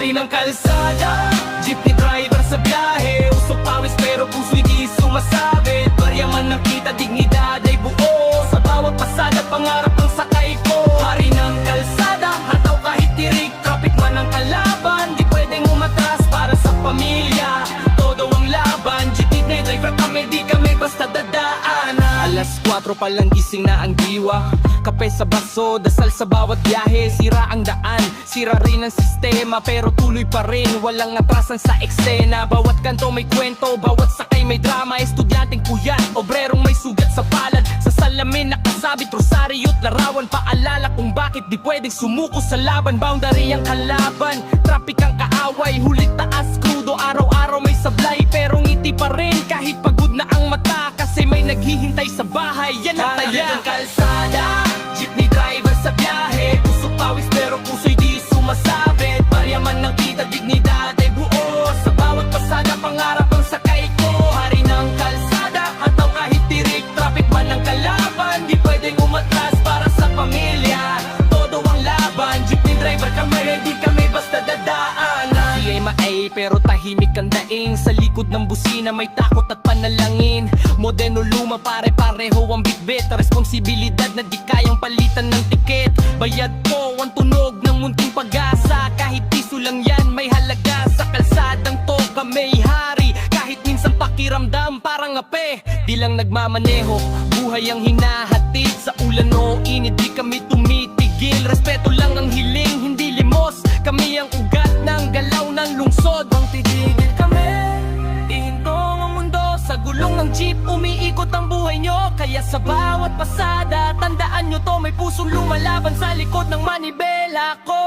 hari ng kalsada, jeepney driver sa biyahe. Usok pawis pero puso'y di sumasabit. Barya man ng kita, dignidad ay buo. Sa bawat pasada, pangarap ng sakay ko. Hari ng kalsada, hataw kahit tirik. Traffic man ang kalaban, di pwedeng umatras para sa pamilya. Todo ang laban, jeepney driver kami, di kami basta dadaanan. Alas 4 pa lang gising na ang diwa. Kape sa baso, dasal sa bawat biyahe. Sira ang daan, sira rin ang sistema, pero tuloy pa rin, walang atrasan sa eksena. Bawat kanto may kwento, bawat sakay may drama. Estudyanteng puyat, obrerong may sugat sa palad. Sa salamin nakasabit rosaryo't larawan. Paalala kung bakit di pwedeng sumuko sa laban. Boundary ang kalaban, traffic ang kaaway. Hulit taas, krudo, araw-araw may sablay. Pero ngiti pa rin kahit pagod na ang mata, kasi may naghihintay sa bahay. Yan ang taya ng kalsada, jeepney driver sa biyahe. Usok pawis pero puso'y di sumasabit. Barya man ng kita, dignidad ay buo. Sa bawat pasada, pangarap ang sakay ko. Hari ng kalsada, hataw kahit tirik. Traffic man ang kalaban, di pwedeng umatras para sa pamilya. Todo ang laban, jeepney driver kami, hindi kami basta dadaanan. CMA pero tahimik ang daing. Sa likod ng busina may takot at panalangin. Moderno luma pare-pareho ang bitbit. Responsibilidad na di kayang palitan ng tiket. Bayad ko ang tunog ng munting pag-asa. Kahit piso lang yan may halaga. Sa kalsadang to kami hari. Kahit minsan pakiramdam parang ape. Di lang nagmamaneho, buhay ang hinahatid. Sa ulan o init di kami tumitigil. Respeto lang ang hiling, hindi limos. Kami ang ugat ng galaw ng lungsod. Bang titigil kami, ihintong ang mundo. Sa gulong ng jeep, umiikot ang buhay nyo. Kaya sa bawat pasada, tandaan nyo to, may pusong lumalaban sa likod ng manibela ko.